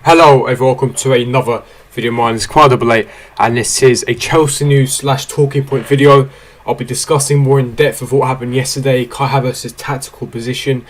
Hello and welcome to another video of mine. It's Kemal AA and this is a Chelsea news / talking point video. I'll be discussing more in depth of what happened yesterday, Kai Havertz's tactical position.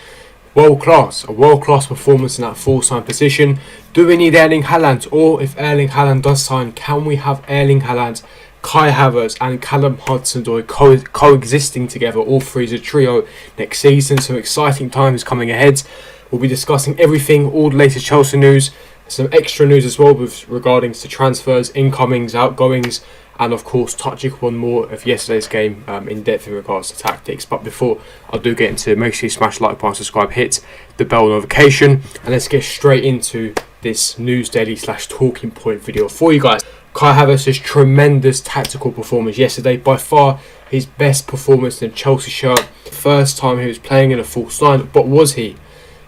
A world class performance in that false nine position. Do we need Erling Haaland, or if Erling Haaland does sign, can we have Erling Haaland, Kai Havertz and Callum Hudson-Odoi coexisting together, all three as a trio next season? Some exciting times coming ahead. We'll be discussing everything, all the latest Chelsea news, some extra news as well with regarding to transfers, incomings, outgoings, and of course touching upon more of yesterday's game in depth in regards to tactics. But before I do get into it, make sure you smash the like button, subscribe, hit the bell notification, and let's get straight into this news daily / talking point video for you guys. Kai Havertz's tremendous tactical performance yesterday, by far his best performance in a Chelsea shirt. First time he was playing in a false nine, but was he?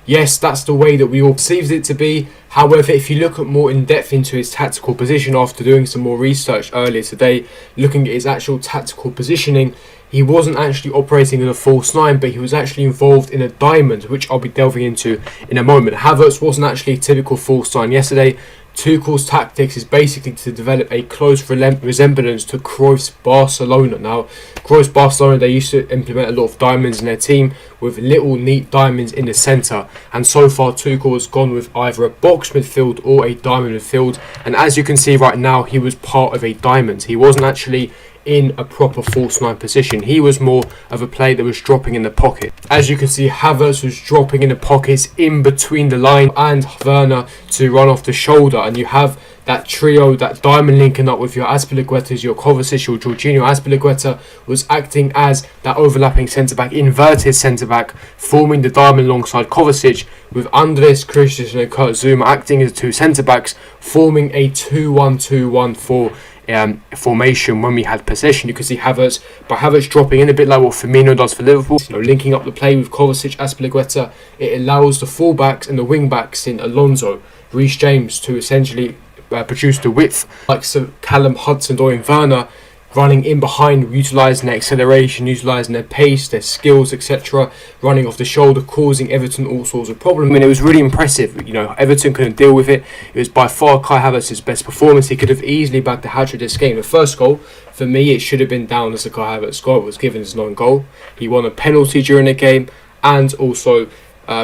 Yes, that's the way that we all perceived it to be. However, if you look at more in depth into his tactical position after doing some more research earlier today, looking at his actual tactical positioning, he wasn't actually operating as a false nine, but he was actually involved in a diamond, which I'll be delving into in a moment. Havertz wasn't actually a typical false nine yesterday. Tuchel's tactics is basically to develop a close resemblance to Cruyff's Barcelona. Now, Cruyff's Barcelona, they used to implement a lot of diamonds in their team with little neat diamonds in the centre. And so far, Tuchel has gone with either a box midfield or a diamond midfield. And as you can see right now, he was part of a diamond. He wasn't actually in a proper false nine position. He was more of a player that was dropping in the pocket. As you can see, Havertz was dropping in the pockets in between the line and Werner to run off the shoulder, and you have that trio, that diamond linking up with your Azpilicuetas, your Kovacic, your Jorginho. Azpilicueta was acting as that overlapping centre-back, inverted centre-back, forming the diamond alongside Kovacic, with Andres Christensen and Kurt Zouma acting as two centre-backs, forming a 2-1-2-1-4 formation when we had possession. You can see Havertz dropping in a bit like what Firmino does for Liverpool, linking up the play with Kovacic, Azpilicueta. It allows the fullbacks and the wing-backs in Alonso, Reece James to essentially produce the width, like so Callum Hudson-Odoi and Werner running in behind, utilising their acceleration, utilising their pace, their skills, etc., running off the shoulder, causing Everton all sorts of problems. I mean, it was really impressive. Everton couldn't deal with it. It was by far Kai Havertz's best performance. He could have easily bagged the hat-trick this game. The first goal, for me, it should have been down as a Kai Havertz goal. It was given as non-goal. He won a penalty during the game, and also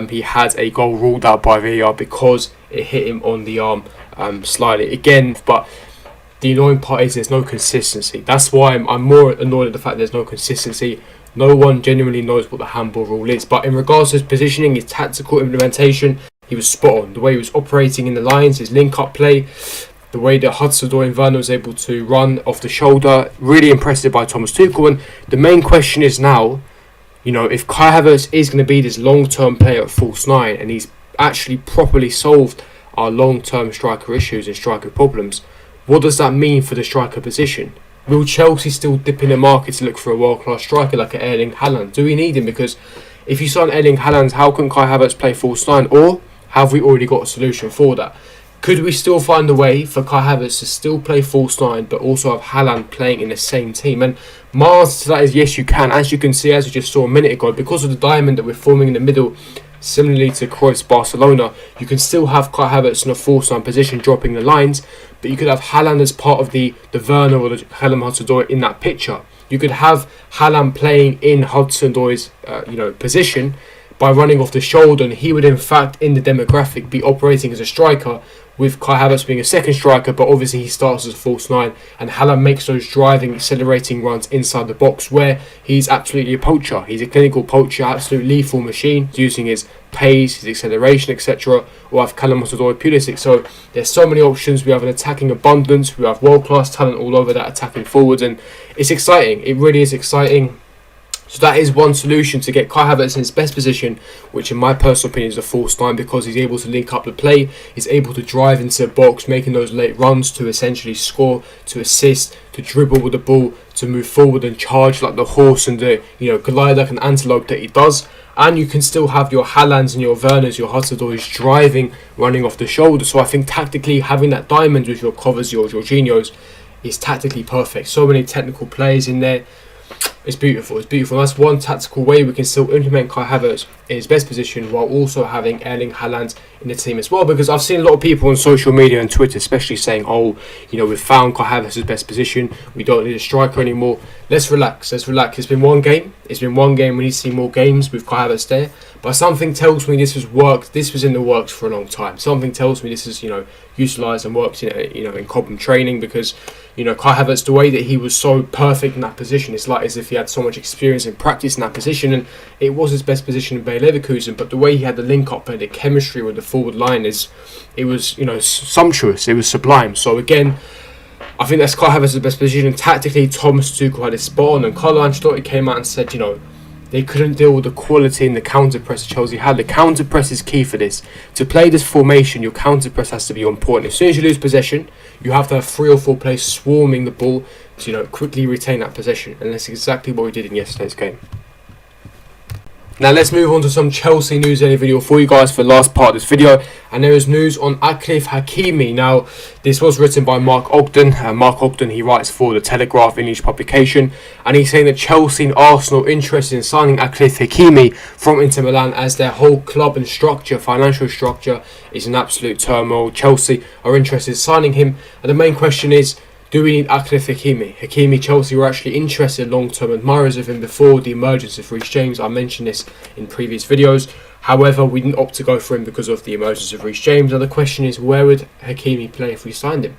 he had a goal ruled out by VAR because it hit him on the arm slightly again. But the annoying part is there's no consistency. That's why I'm more annoyed at the fact there's no consistency. No one genuinely knows what the handball rule is. But in regards to his positioning, his tactical implementation, he was spot on. The way he was operating in the lines, his link-up play, the way that Hudson-Odoi and Werner was able to run off the shoulder, really impressive by Thomas Tuchel. And the main question is now, if Kai Havertz is going to be this long-term player at false nine, and he's actually properly solved our long-term striker issues and striker problems, what does that mean for the striker position? Will Chelsea still dip in the market to look for a world-class striker like an Erling Haaland? Do we need him? Because if you sign Erling Haaland, how can Kai Havertz play false nine? Or have we already got a solution for that? Could we still find a way for Kai Havertz to still play false nine, but also have Haaland playing in the same team? And my answer to that is yes, you can. As you can see, as we just saw a minute ago, because of the diamond that we're forming in the middle, similarly to Cruyff's Barcelona, you can still have Kai Havertz in a false nine position dropping the lines, but you could have Haaland as part of the Werner or the Callum Hudson-Odoi in that picture. You could have Haaland playing in Hudson-Odoi's position by running off the shoulder, and he would in fact in the demographic be operating as a striker, with Kai Havertz being a second striker, but obviously he starts as a false nine, and Haaland makes those driving, accelerating runs inside the box where he's absolutely a poacher. He's a clinical poacher, absolute lethal machine, using his pace, his acceleration, etc. Or have Callum Hudson-Odoi, Pulisic. So there's so many options. We have an attacking abundance. We have world-class talent all over that attacking forwards, and it's exciting. It really is exciting. So that is one solution to get Kai Havertz in his best position, which in my personal opinion is a false nine, because he's able to link up the play, he's able to drive into the box, making those late runs to essentially score, to assist, to dribble with the ball, to move forward and charge like the horse and the glide like an antelope that he does. And you can still have your Haalands and your Werners, your Hudson-Odois driving, running off the shoulder. So I think tactically having that diamond with your Kovacic or Jorginho's is tactically perfect. So many technical players in there. It's beautiful. It's beautiful. That's one tactical way we can still implement Kai Havertz in his best position while also having Erling Haaland in the team as well. Because I've seen a lot of people on social media and Twitter especially saying, oh, you know, we've found Kai Havertz's best position. We don't need a striker anymore. Let's relax. Let's relax. It's been one game. It's been one game. We need to see more games with Kai Havertz there. But something tells me this was worked. This was in the works for a long time. Something tells me this is, you know, utilised and worked in, you know, in Cobham training, because, you know, Kai Havertz, the way that he was so perfect in that position, it's like as if he had so much experience and practice in that position, and it was his best position in Bayer Leverkusen. But the way he had the link up and the chemistry with the forward line it was, you know, sumptuous. It was sublime. So again, I think that's Kai Havertz's best position. Tactically, Thomas Tuchel had it spot on, and Carlo Ancelotti came out and said, you know, they couldn't deal with the quality in the counter press Chelsea had. The counter press is key for this. To play this formation, your counter press has to be on point. As soon as you lose possession, you have to have 3 or 4 players swarming the ball to, you know, quickly retain that possession. And that's exactly what we did in yesterday's game. Now let's move on to some Chelsea news in the video for you guys for the last part of this video. And there is news on Achraf Hakimi. Now, this was written by Mark Ogden. Mark Ogden, he writes for the Telegraph English publication. And he's saying that Chelsea and Arsenal are interested in signing Achraf Hakimi from Inter Milan, as their whole club and structure, financial structure, is in absolute turmoil. Chelsea are interested in signing him. And the main question is, do we need Achraf Hakimi? Chelsea were actually interested, long-term admirers of him before the emergence of Reece James. I mentioned this in previous videos. However, we didn't opt to go for him because of the emergence of Reece James. Now the question is, where would Hakimi play if we signed him?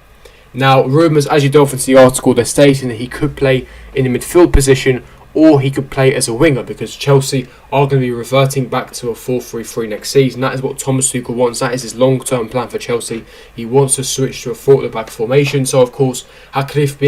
Now, rumours, as you delve into the article, they're stating that he could play in the midfield position, or he could play as a winger, because Chelsea are going to be reverting back to a 4-3-3 next season. That is what Thomas Tuchel wants. That is his long-term plan for Chelsea. He wants to switch to a forward-back formation. So, of course, Hakimi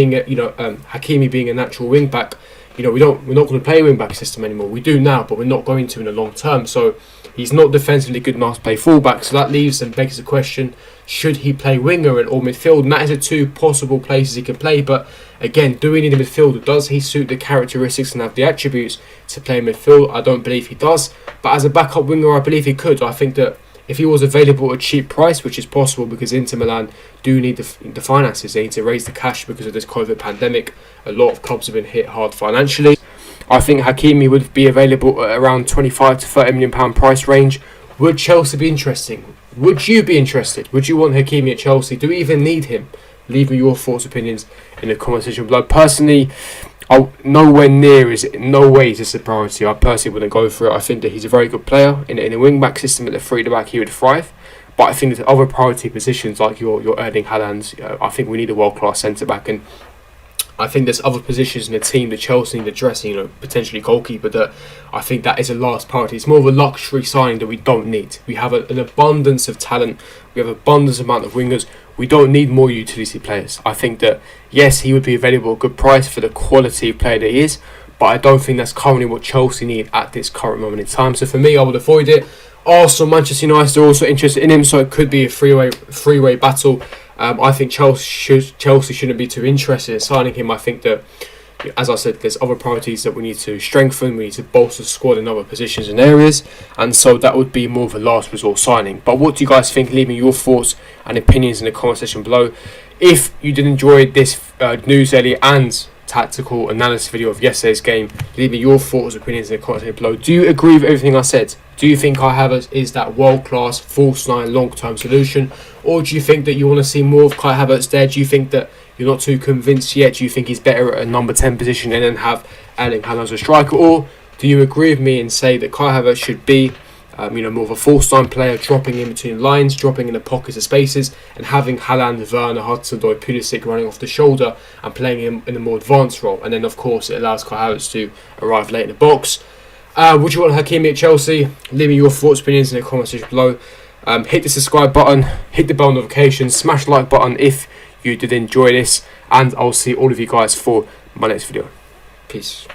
being a natural wing-back, you know, we're not going to play a wing-back system anymore. We do now, but we're not going to in the long term. So he's not defensively good enough to play full-back. So that leaves and begs the question, should he play winger or midfield? And that is the 2 possible places he can play. But again, do we need a midfielder? Does he suit the characteristics and have the attributes to play midfield? I don't believe he does. But as a backup winger, I believe he could. I think that if he was available at a cheap price, which is possible because Inter Milan do need the finances, they need to raise the cash because of this COVID pandemic. A lot of clubs have been hit hard financially. I think Hakimi would be available at around £25 to £30 million price range. Would Chelsea be interesting? Would you be interested? Would you want Hakimi at Chelsea? Do we even need him? Leave me your thoughts, opinions in the comment section below. Personally, no way is this a priority. I personally wouldn't go for it. I think that he's a very good player. In a wing-back system at the 3-back, he would thrive. But I think that other priority positions like your Erling Haaland, I think we need a world-class centre-back. And I think there's other positions in the team that Chelsea need addressing, you know, potentially goalkeeper, that I think that is a last priority. It's more of a luxury signing that we don't need. We have an abundance of talent. We have an abundance amount of wingers. We don't need more utility players. I think that, yes, he would be available at a good price for the quality of player that he is, but I don't think that's currently what Chelsea need at this current moment in time. So for me, I would avoid it. Arsenal, Manchester United are also interested in him, so it could be a three-way battle. I think Chelsea shouldn't be too interested in signing him. I think that, as I said, there's other priorities that we need to strengthen. We need to bolster the squad in other positions and areas, and so that would be more of a last resort signing. But what do you guys think? Leave me your thoughts and opinions in the comment section below. If you did enjoy this news early and tactical analysis video of yesterday's game, leave me your thoughts and opinions in the comment section below. Do you agree with everything I said? Do you think Kai Havertz is that world-class, false-9, long-term solution? Or do you think that you want to see more of Kai Havertz there? Do you think that you're not too convinced yet? Do you think he's better at a number 10 position and then have Erling Haaland as a striker? Or do you agree with me and say that Kai Havertz should be more of a false-9 player, dropping in between lines, dropping in the pockets of spaces, and having Haaland, Werner, Hudson-Odoi, Pulisic running off the shoulder and playing him in a more advanced role? And then, of course, it allows Kai Havertz to arrive late in the box. Would you want Hakimi at Chelsea? Leave me your thoughts, opinions in the comment section below. Hit the subscribe button, hit the bell notification, smash the like button if you did enjoy this, and I'll see all of you guys for my next video. Peace.